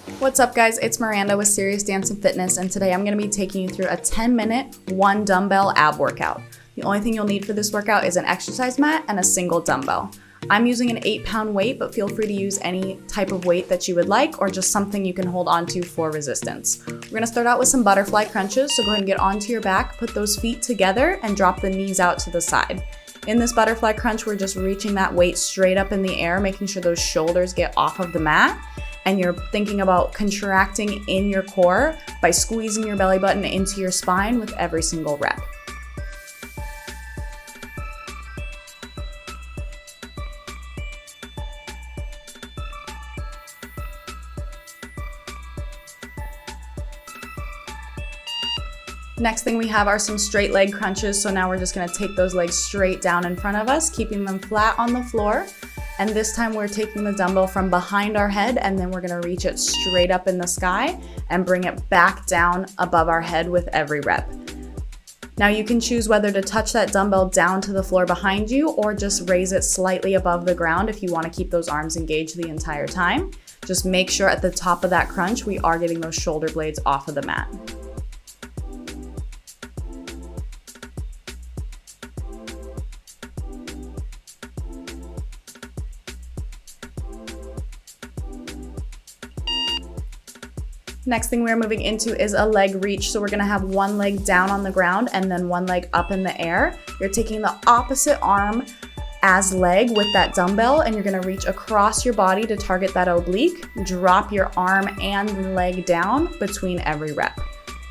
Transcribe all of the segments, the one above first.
What's up guys, it's Miranda with Serious Dance and Fitness, and today I'm going to be taking you through a 10-minute one dumbbell ab workout. The only thing you'll need for this workout is an exercise mat and a single dumbbell. I'm using an 8-pound weight, but feel free to use any type of weight that you would like or just something you can hold onto for resistance. We're going to start out with some butterfly crunches, so go ahead and get onto your back, put those feet together and drop the knees out to the side. In this butterfly crunch, we're just reaching that weight straight up in the air, making sure those shoulders get off of the mat. And you're thinking about contracting in your core by squeezing your belly button into your spine with every single rep. Next thing we have are some straight leg crunches. So now we're just gonna take those legs straight down in front of us, keeping them flat on the floor. And this time we're taking the dumbbell from behind our head and then we're gonna reach it straight up in the sky and bring it back down above our head with every rep. Now you can choose whether to touch that dumbbell down to the floor behind you or just raise it slightly above the ground if you wanna keep those arms engaged the entire time. Just make sure at the top of that crunch, we are getting those shoulder blades off of the mat. Next thing we're moving into is a leg reach. So we're gonna have one leg down on the ground and then one leg up in the air. You're taking the opposite arm as leg with that dumbbell and you're gonna reach across your body to target that oblique. Drop your arm and leg down between every rep.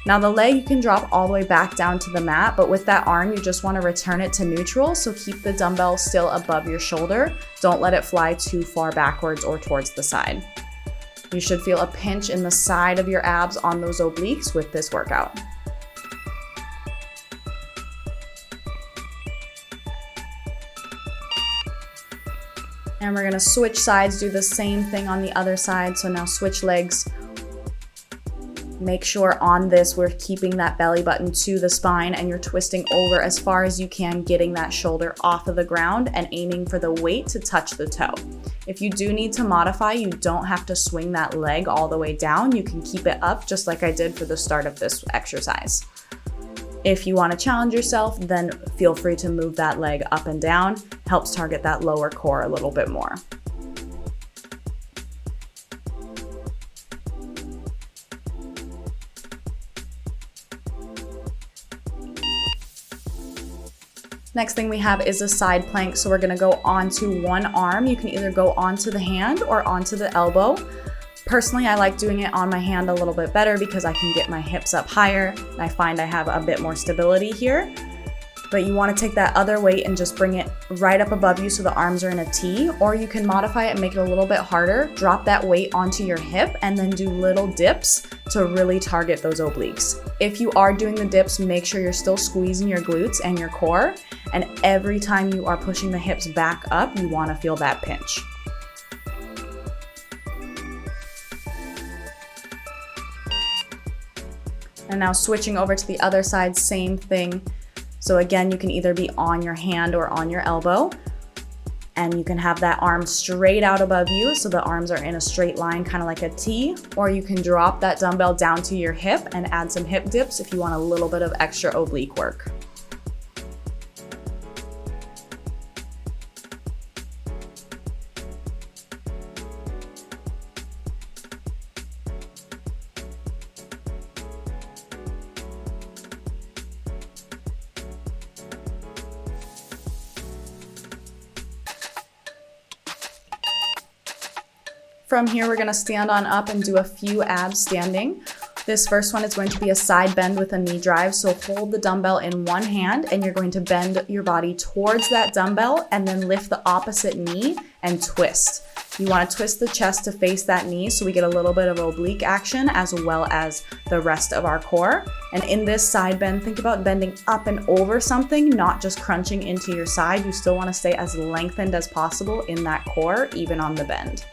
Now the leg you can drop all the way back down to the mat, but with that arm you just wanna return it to neutral, so keep the dumbbell still above your shoulder. Don't let it fly too far backwards or towards the side. You should feel a pinch in the side of your abs on those obliques with this workout. And we're gonna switch sides, do the same thing on the other side. So now switch legs. Make sure on this we're keeping that belly button to the spine and you're twisting over as far as you can, getting that shoulder off of the ground and aiming for the weight to touch the toe. If you do need to modify, you don't have to swing that leg all the way down. You can keep it up just like I did for the start of this exercise. If you want to challenge yourself, then feel free to move that leg up and down. Helps target that lower core a little bit more. Next thing we have is a side plank. So we're gonna go onto one arm. You can either go onto the hand or onto the elbow. Personally, I like doing it on my hand a little bit better because I can get my hips up higher and I find I have a bit more stability here. But you wanna take that other weight and just bring it right up above you so the arms are in a T, or you can modify it and make it a little bit harder. Drop that weight onto your hip and then do little dips to really target those obliques. If you are doing the dips, make sure you're still squeezing your glutes and your core. And every time you are pushing the hips back up, you wanna feel that pinch. And now switching over to the other side, same thing. So again, you can either be on your hand or on your elbow, and you can have that arm straight out above you so the arms are in a straight line, kind of like a T, or you can drop that dumbbell down to your hip and add some hip dips if you want a little bit of extra oblique work. From here, we're gonna stand on up and do a few abs standing. This first one is going to be a side bend with a knee drive. So hold the dumbbell in one hand and you're going to bend your body towards that dumbbell and then lift the opposite knee and twist. You wanna twist the chest to face that knee so we get a little bit of oblique action as well as the rest of our core. And in this side bend, think about bending up and over something, not just crunching into your side. You still wanna stay as lengthened as possible in that core, even on the bend.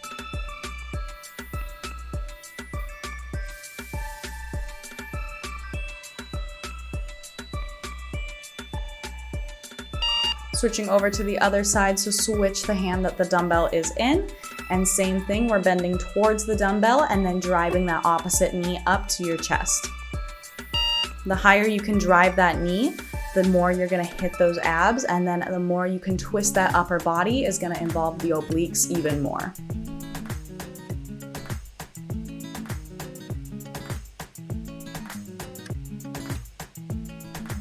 Switching over to the other side, so switch the hand that the dumbbell is in And same thing, we're bending towards the dumbbell and then driving that opposite knee up to your chest. The higher you can drive that knee, the more you're gonna hit those abs, and then the more you can twist that upper body is gonna involve the obliques even more.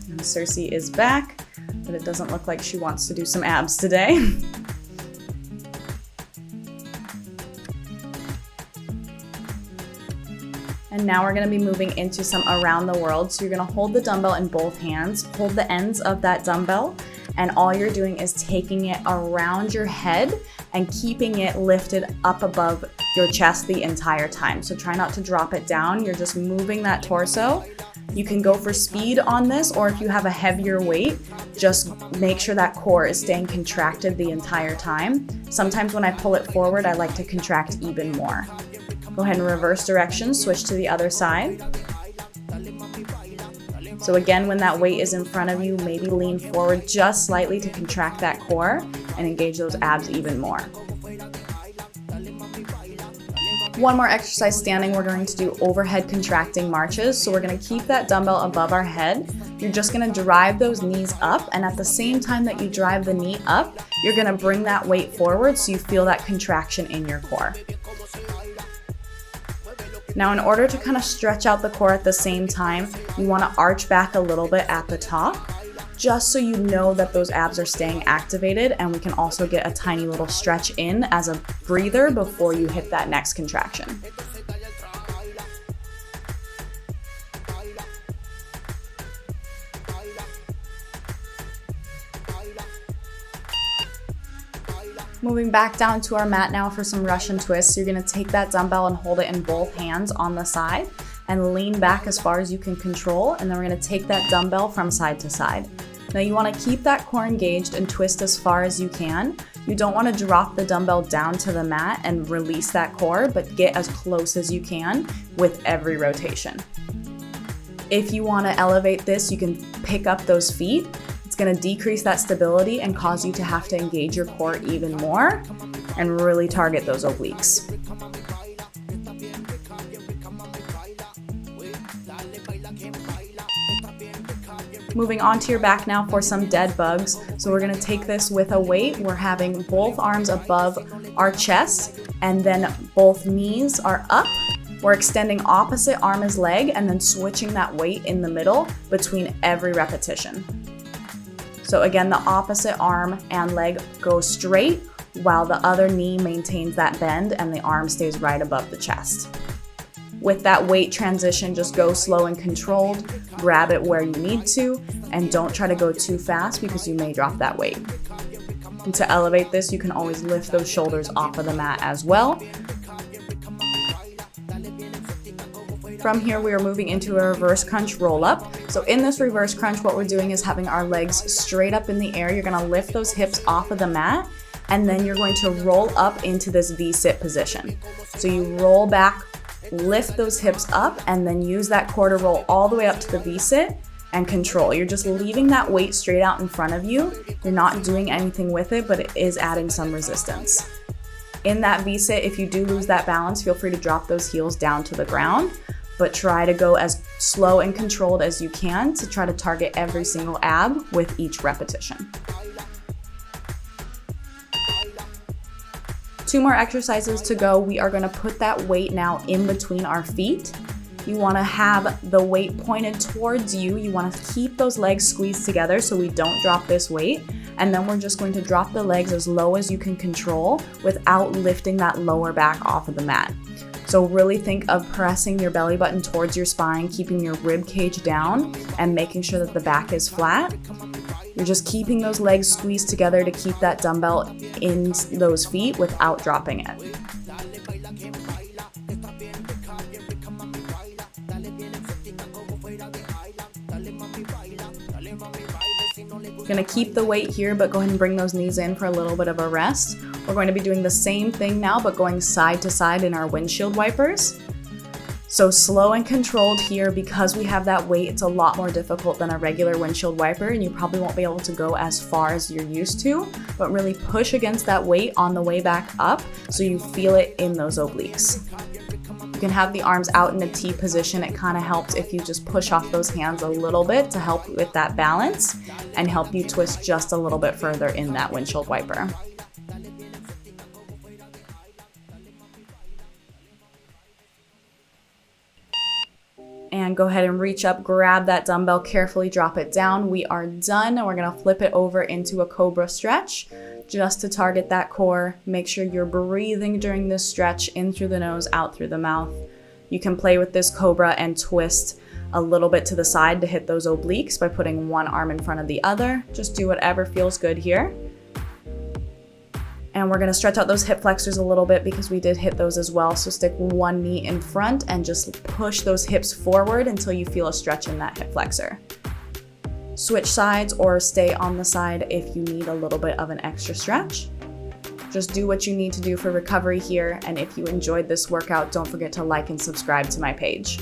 And Serieux is back, but it doesn't look like she wants to do some abs today. And now we're gonna be moving into some around the world. So you're gonna hold the dumbbell in both hands, hold the ends of that dumbbell, and all you're doing is taking it around your head and keeping it lifted up above your chest the entire time. So try not to drop it down, you're just moving that torso. You can go for speed on this, or if you have a heavier weight, just make sure that core is staying contracted the entire time. Sometimes when I pull it forward, I like to contract even more. Go ahead and reverse direction, switch to the other side. So again, when that weight is in front of you, maybe lean forward just slightly to contract that core and engage those abs even more. One more exercise standing, we're going to do overhead contracting marches. So we're gonna keep that dumbbell above our head. You're just gonna drive those knees up, and at the same time that you drive the knee up, you're gonna bring that weight forward so you feel that contraction in your core. Now, in order to kind of stretch out the core at the same time, you want to arch back a little bit at the top, just so you know that those abs are staying activated, and we can also get a tiny little stretch in as a breather before you hit that next contraction. Moving back down to our mat now for some Russian twists. You're gonna take that dumbbell and hold it in both hands on the side and lean back as far as you can control, and then we're gonna take that dumbbell from side to side. Now you wanna keep that core engaged and twist as far as you can. You don't wanna drop the dumbbell down to the mat and release that core, but get as close as you can with every rotation. If you wanna elevate this, you can pick up those feet. It's gonna decrease that stability and cause you to have to engage your core even more and really target those obliques. Moving on to your back now for some dead bugs. So we're gonna take this with a weight. We're having both arms above our chest, and then both knees are up. We're extending opposite arm as leg and then switching that weight in the middle between every repetition. So again, the opposite arm and leg go straight while the other knee maintains that bend and the arm stays right above the chest. With that weight transition, just go slow and controlled, grab it where you need to, and don't try to go too fast because you may drop that weight. And to elevate this, you can always lift those shoulders off of the mat as well. From here, we are moving into a reverse crunch roll up. So in this reverse crunch, what we're doing is having our legs straight up in the air. You're gonna lift those hips off of the mat, and then you're going to roll up into this V-sit position. So you roll back, lift those hips up, and then use that core to roll all the way up to the V-sit and control. You're just leaving that weight straight out in front of you. You're not doing anything with it, but it is adding some resistance. In that V-sit, if you do lose that balance, feel free to drop those heels down to the ground, but try to go as slow and controlled as you can to try to target every single ab with each repetition. 2 more exercises to go. We are gonna put that weight now in between our feet. You wanna have the weight pointed towards you. You wanna keep those legs squeezed together so we don't drop this weight. And then we're just going to drop the legs as low as you can control without lifting that lower back off of the mat. So really think of pressing your belly button towards your spine, keeping your rib cage down, and making sure that the back is flat. You're just keeping those legs squeezed together to keep that dumbbell in those feet without dropping it. Gonna keep the weight here, but go ahead and bring those knees in for a little bit of a rest. We're going to be doing the same thing now, but going side to side in our windshield wipers. So slow and controlled here. Because we have that weight, it's a lot more difficult than a regular windshield wiper, and you probably won't be able to go as far as you're used to, but really push against that weight on the way back up so you feel it in those obliques. You can have the arms out in a T position. It kind of helps if you just push off those hands a little bit to help with that balance and help you twist just a little bit further in that windshield wiper. And go ahead and reach up, grab that dumbbell, carefully drop it down. We are done, and we're gonna flip it over into a Cobra Stretch just to target that core. Make sure you're breathing during this stretch, in through the nose, out through the mouth. You can play with this Cobra and twist a little bit to the side to hit those obliques by putting one arm in front of the other. Just do whatever feels good here. And we're gonna stretch out those hip flexors a little bit because we did hit those as well. So stick one knee in front and just push those hips forward until you feel a stretch in that hip flexor. Switch sides or stay on the side if you need a little bit of an extra stretch. Just do what you need to do for recovery here. And if you enjoyed this workout, don't forget to like and subscribe to my page.